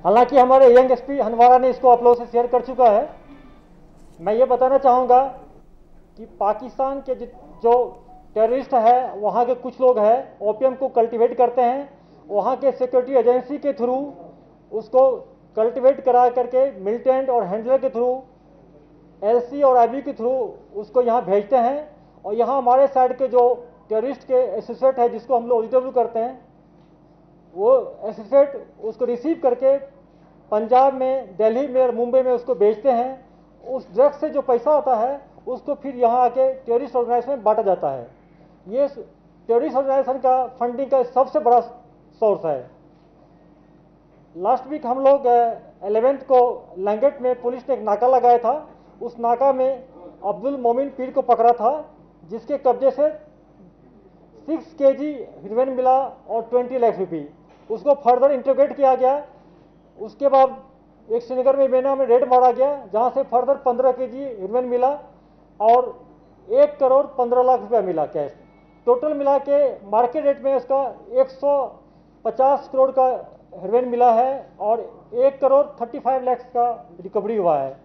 हालांकि हमारे young SP Hanwara ने इसको आप लोगों से शेयर कर चुका है। मैं ये बताना चाहूँगा कि पाकिस्तान के जो टेररिस्ट है, वहाँ के कुछ लोग हैं ओपीएम को कल्टीवेट करते हैं, वहाँ के सिक्योरिटी एजेंसी के थ्रू उसको कल्टीवेट करा करके मिलिटेंट और हैंडलर के थ्रू, एलसी और आईबी के थ्रू उसको यहाँ भेजते हैं। और यहाँ हमारे साइड के जो टेररिस्ट के एसोसिएट है, जिसको हम लोग ओजीडब्ल्यू करते हैं, वो एसोसिएट उसको रिसीव करके पंजाब में, दिल्ली में और मुंबई में उसको बेचते हैं। उस ड्रग्स से जो पैसा आता है उसको फिर यहाँ आके टेररिस्ट ऑर्गेनाइजेशन में बांटा जाता है। ये टेररिस्ट ऑर्गेनाइजेशन का फंडिंग का सबसे बड़ा सोर्स है। लास्ट वीक हम लोग 11th को लंगेट में पुलिस ने एक नाका लगाया था। उस नाका में अब्दुल मोमिन पीर को पकड़ा था, जिसके कब्जे से 6 kg हीरोइन मिला और 20 लाख रुपये। उसको फर्दर इंटरोगेट किया गया। उसके बाद एक श्रीनगर में बेना में रेड मारा गया, जहां से फर्दर 15 kg हीरोइन मिला और 1 करोड़ 15 लाख रुपया मिला कैश। टोटल मिला के मार्केट रेट में उसका 150 करोड़ का हीरोइन मिला है और 1 करोड़ 35 लाख का रिकवरी हुआ है।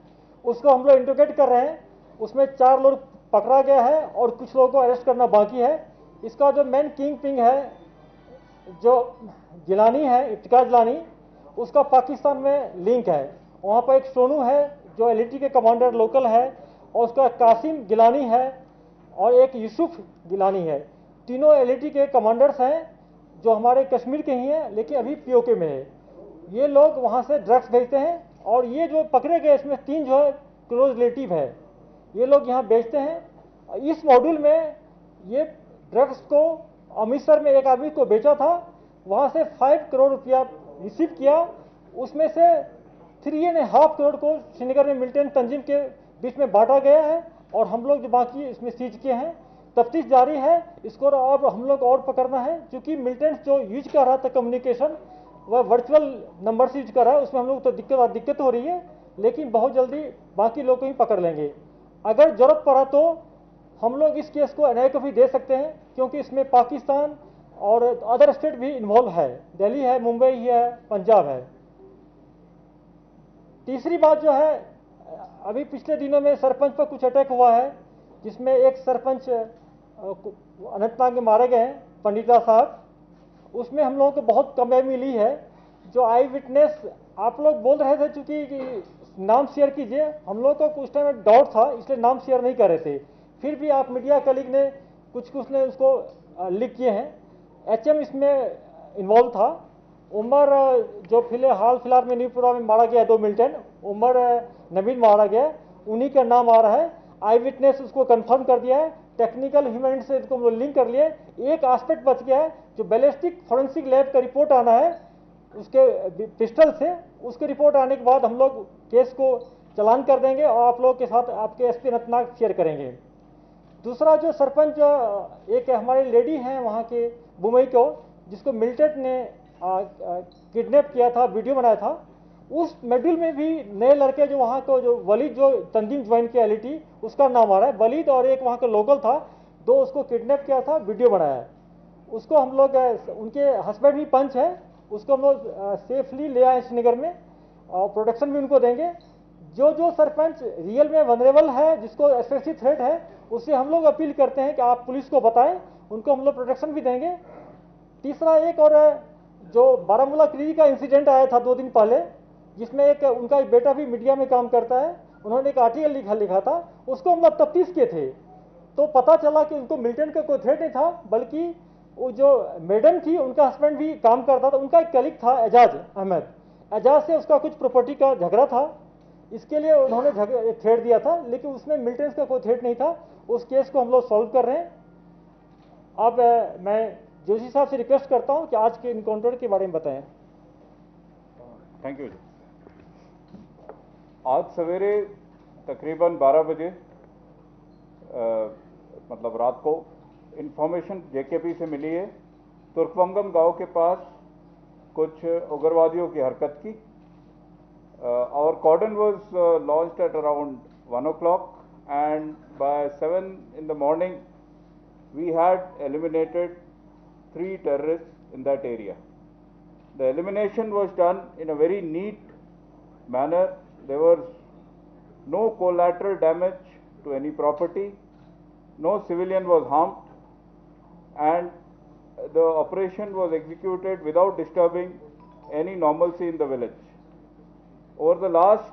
उसको हम लोग इंटरोगेट कर रहे हैं। उसमें 4 लोग पकड़ा गया है और कुछ लोगों को अरेस्ट करना बाकी है। इसका जो मेन किंग पिंग है, जो जिलानी है, इफ्तिकार जिलानी, उसका पाकिस्तान में लिंक है। वहाँ पर एक सोनू है जो एलईटी के कमांडर लोकल है, और उसका कासिम गिलानी है और एक यूसुफ गिलानी है। तीनों एलईटी के कमांडर्स हैं जो हमारे कश्मीर के ही हैं, लेकिन अभी पीओके में है। ये लोग वहाँ से ड्रग्स भेजते हैं और ये जो पकड़े गए इसमें 3 जो है क्लोज रिलेटिव है। ये लोग यहाँ बेचते हैं। इस मॉड्यूल में ये ड्रग्स को अमृतसर में एक आदमी को बेचा था, वहाँ से 5 करोड़ रुपया रिसीव किया। उसमें से 3.5 करोड़ को श्रीनगर में मिलिटेंट तंजीम के बीच में बांटा गया है और हम लोग जो बाकी इसमें सीज किए हैं। तफ्तीश जारी है, इसको अब हम लोग और पकड़ना है, क्योंकि मिलिटेंट्स जो यूज कर रहा था कम्युनिकेशन, वह वर्चुअल नंबर से यूज कर रहा है। उसमें हम लोग तो दिक्कत हो रही है, लेकिन बहुत जल्दी बाकी लोग को ही पकड़ लेंगे। अगर जरूरत पड़ा तो हम लोग इस केस को एनआईए को भी दे सकते हैं, क्योंकि इसमें पाकिस्तान और अदर स्टेट भी इन्वॉल्व है, दिल्ली है, मुंबई है, पंजाब है। तीसरी बात जो है, अभी पिछले दिनों में सरपंच पर कुछ अटैक हुआ है, जिसमें एक सरपंच अनंतनाग में मारे गए हैं, पंडिता साहब। उसमें हम लोगों को बहुत कामयाबी मिली है। जो आई विटनेस आप लोग बोल रहे थे, चूंकि नाम शेयर कीजिए, हम लोग को कुछ टाइम डाउट था, इसलिए नाम शेयर नहीं कर रहे थे। फिर भी आप मीडिया कलीग ने कुछ ने उसको लिख किए हैं। एचएम इसमें इन्वॉल्व था। उमर जो फिलहाल में न्यूपुरा में मारा गया, 2 मिलिटेंट, उमर नवीन मारा गया, उन्हीं का नाम आ रहा है। आई विटनेस उसको कंफर्म कर दिया है। टेक्निकल ह्यूमन से इसको हम लोग लिंक कर लिए। एक एस्पेक्ट बच गया है, जो बैलिस्टिक फॉरेंसिक लैब का रिपोर्ट आना है उसके पिस्टल से। उसकी रिपोर्ट आने के बाद हम लोग केस को चालान कर देंगे और आप लोगों के साथ आपके एसपी अनंतनाग शेयर करेंगे। दूसरा जो सरपंच एक हमारी लेडी हैं वहाँ के मुंबई को, जिसको मिलिटेंट ने किडनैप किया था, वीडियो बनाया था, उस मॉड्यूल में भी नए लड़के जो वहाँ को, जो वलीद जो तंजीम ज्वाइन किया एलईटी, उसका नाम आ रहा है। वलीद और एक वहाँ का लोकल था, 2 उसको किडनैप किया था, वीडियो बनाया है। उसको हम लोग, उनके हस्बैंड भी पंच है, उसको हम लोग सेफली ले आए श्रीनगर में और प्रोटेक्शन भी उनको देंगे। जो सरपंच रियल में वनरेबल है, जिसको एस्पेशली थ्रेट है, उससे हम लोग अपील करते हैं कि आप पुलिस को बताएं, उनको हम लोग प्रोटेक्शन भी देंगे। तीसरा एक और जो बारामूला क्रीरी का इंसिडेंट आया था 2 दिन पहले, जिसमें एक उनका एक बेटा भी मीडिया में काम करता है, उन्होंने एक आर्टिकल लिखा था, उसको हम लोग तफ्तीश किए थे, तो पता चला कि उनको मिलिटेंट का कोई थ्रेट नहीं था, बल्कि वो जो मैडम थी उनका हस्बैंड भी काम करता था, उनका एक कलीग था एजाज अहमद। एजाज से उसका कुछ प्रॉपर्टी का झगड़ा था, इसके लिए उन्होंने थ्रेट दिया था, लेकिन उसमें मिलिटेंट्स का कोई थ्रेट नहीं था। उस केस को हम लोग सॉल्व कर रहे हैं। अब मैं जोशी साहब से रिक्वेस्ट करता हूं कि आज के इनकाउंटर के बारे में बताएं। Thank you. आज सवेरे तकरीबन 12 बजे मतलब रात को इंफॉर्मेशन जेकेपी से मिली है, तुर्कवंगम गांव के पास कुछ उग्रवादियों की हरकत की। Our cordon was launched at around 1 o'clock, and by 7 in the morning we had eliminated 3 terrorists in that area. The elimination was done in a very neat manner. There was no collateral damage to any property, no civilian was harmed, and the operation was executed without disturbing any normalcy in the village. Over the last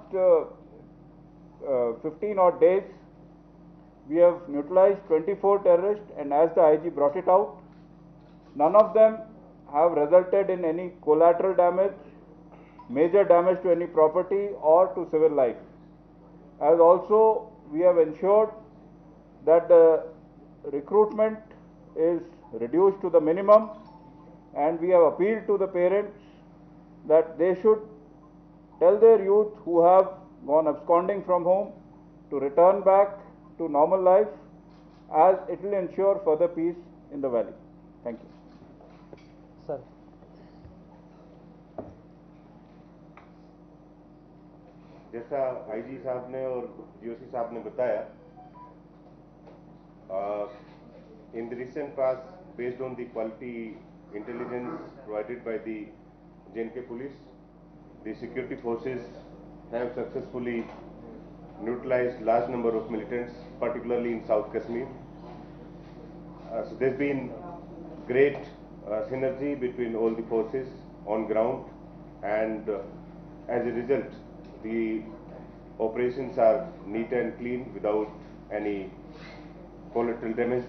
15 odd days, we have neutralized 24 terrorists, and as the IG brought it out, none of them have resulted in any collateral damage, major damage to any property or to civil life. As also, we have ensured that the recruitment is reduced to the minimum, and we have appealed to the parents that they should tell their youth who have gone absconding from home to return back to normal life, as it will ensure further peace in the valley. Thank you. Sir. जैसा IG साहब ने और GOC साहब ने बताया, in the recent past, based on the quality intelligence provided by the JNK police, the security forces have successfully neutralized large number of militants, particularly in South Kashmir. So there's been great synergy between all the forces on ground, and as a result, the operations are neat and clean without any collateral damage.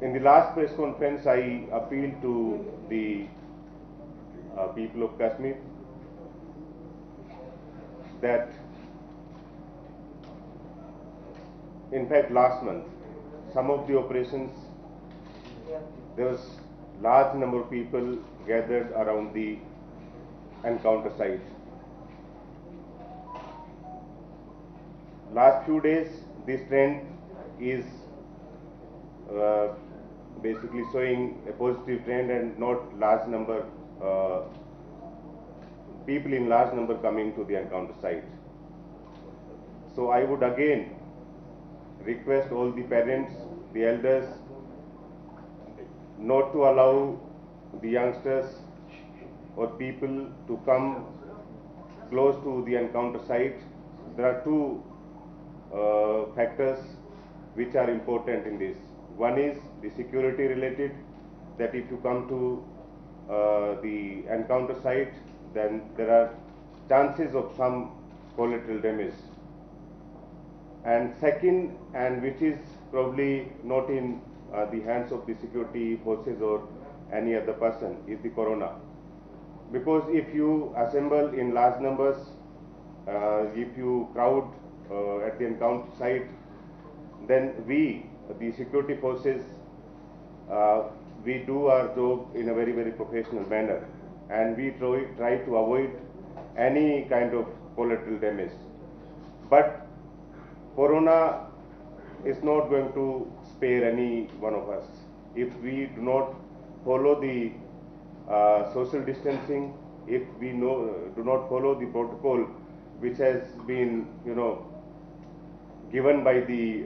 In the last press conference, I appealed to the people of Kashmir that, in fact, last month, some of the operations, there was large number of people gathered around the encounter site. Last few days, this trend is basically showing a positive trend, and not large number people in large number coming to the encounter site. So I would again request all the parents, the elders, not to allow the youngsters or people to come close to the encounter site. There are two factors which are important in this. One is the security related, that if you come to the encounter site, then there are chances of some collateral damage. And second, and which is probably not in the hands of the security forces or any other person, is the corona. Because if you assemble in large numbers, if you crowd at the encounter site, then we, the security forces, we do our job in a very, very professional manner, and we try to avoid any kind of collateral damage. But corona is not going to spare any one of us. If we do not follow the social distancing, if we do not follow the protocol which has been, given by the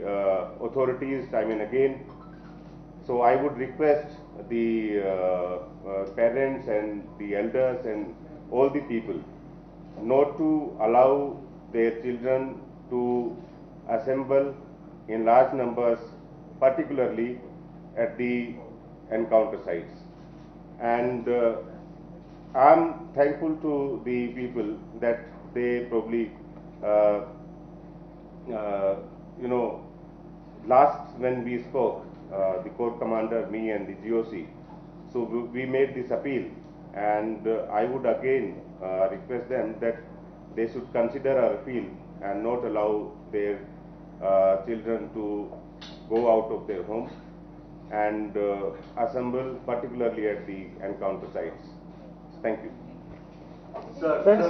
authorities time and again. So I would request the parents and the elders and all the people not to allow their children to assemble in large numbers, particularly at the encounter sites. And I'm thankful to the people that they probably last when we spoke, the corps commander, me and the GOC, so we made this appeal, and I would again request them that they should consider our appeal and not allow their children to go out of their homes and assemble particularly at the encounter sites. Thank you. Sir, मेरा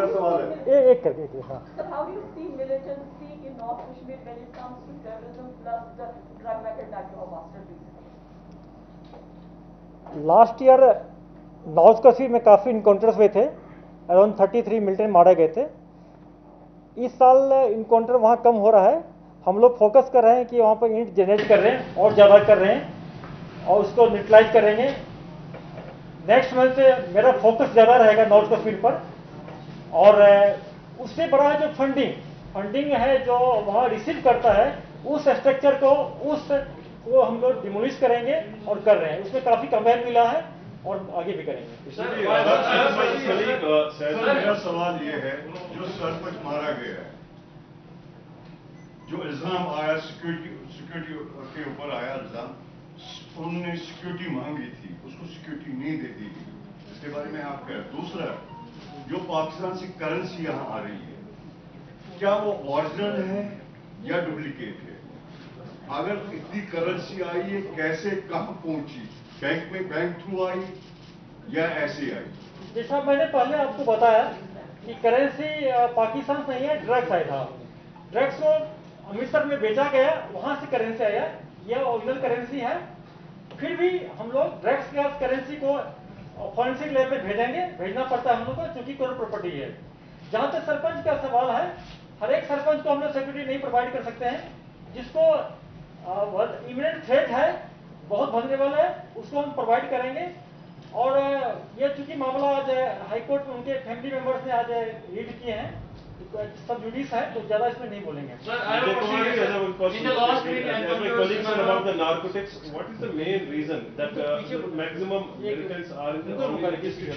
सवाल है. एक करके हाँ. Sir, how do you see militancy in North Kashmir when it comes to terrorism plus the drug racket that you have mastered recently? Last year north Kashmir में काफ़ी encounters हुए थे, अराउंड 33 मिलिटेंट मारे गए थे. इस साल इनकाउंटर वहाँ कम हो रहा है. हम लोग फोकस कर रहे हैं कि वहाँ पर ईंट जनरेट कर रहे हैं और ज़्यादा कर रहे हैं और उसको न्यूट्रलाइज करेंगे। नेक्स्ट मंथ से मेरा फोकस ज़्यादा रहेगा नॉर्थ कश्मीर पर, और उससे बड़ा जो फंडिंग है जो वहाँ रिसीव करता है, उस स्ट्रक्चर को हम लोग डिमोलिश करेंगे और कर रहे हैं। उसमें काफ़ी कमैन मिला है और आगे भी करेंगे। सर मेरा सवाल ये है, जो सरपंच मारा गया है, जो इल्जाम आया सिक्योरिटी के ऊपर आया इल्जाम, उन्होंने सिक्योरिटी मांगी थी, उसको सिक्योरिटी नहीं दे दी गई, इसके बारे में आप क्या? दूसरा, जो पाकिस्तान से करेंसी यहाँ आ रही है, क्या वो ओरिजिनल है या डुप्लीकेट है? अगर इतनी करेंसी आई है, कैसे कहाँ पहुंची? बैंक थ्रू आई या ऐसे आई? जैसा मैंने पहले आपको बताया कि करेंसी पाकिस्तान से नहीं है, ड्रग्स आया था। ड्रग्स को अमृतसर में बेचा गया, वहां से करेंसी आया, यह ओरिजिनल करेंसी है। फिर भी हम लोग ड्रग्स के करेंसी को फॉरेंसिक लैब में भेजना पड़ता है हम लोग को, चूंकि कोर प्रॉपर्टी है। जहां तक सरपंच का सवाल है, हर एक सरपंच को हम लोग सिक्योरिटी नहीं प्रोवाइड कर सकते हैं। जिसको इमिनेंट थ्रेट है, बहुत वल्नरेबल है, उसको हम प्रोवाइड करेंगे। और ये चूंकि मामला आज हाईकोर्ट में उनके फैमिली मेंबर्स ने आज रीड किए हैं, सब जुडिस है, तो ज्यादा इसमें नहीं बोलेंगे। about the narcotics, what is the main reason that maximum militants are in the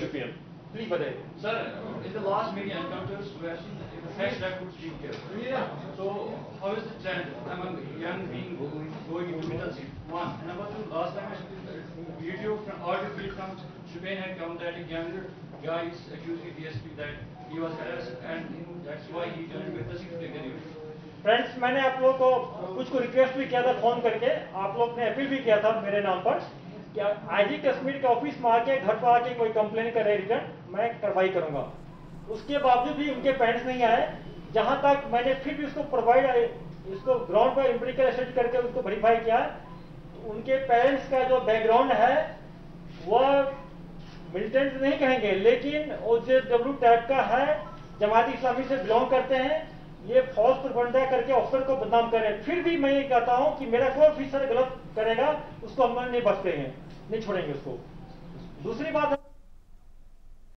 Shoppian? Please बताइए। Sir, in the last media encounters, we have seen that the fresh recruits being killed. So, how is the trend among young being going into militancy? One, and number two, last time a video from audio feed from Shoppian had come that a younger guy is accusing DSP that he was harassed, and that's why he joined militancy to take the news. Friends, मैंने आप लोगों को कुछ को request भी किया था phone करके, आप लोग ने अपील भी किया था मेरे नाम पर कि आईजी कश्मीर के ऑफिस में आके, घर पर आके कोई कंप्लेन करे रिटर्न, मैं कार्रवाई करूंगा। उसके बावजूद भी उनके पेरेंट्स नहीं आए। जहां तक मैंने फिर भी इसको ग्राउंड पर एम्पिरिकल असेस करके उसको वेरीफाई किया, तो उनके पेरेंट्स का जो बैकग्राउंड है वह मिलिटेंट नहीं कहेंगे, लेकिन OJW टाइप का है, जमात इस्लामी से बिलोंग करते हैं। ये फॉल्स प्रोपेगेंडा करके ऑफिसर को बदनाम करें। फिर भी मैं ये कहता हूं कि मेरा कोई ऑफिसर गलत करेगा, उसको हम नहीं बख्शेंगे, नहीं छोड़ेंगे उसको। दूसरी बात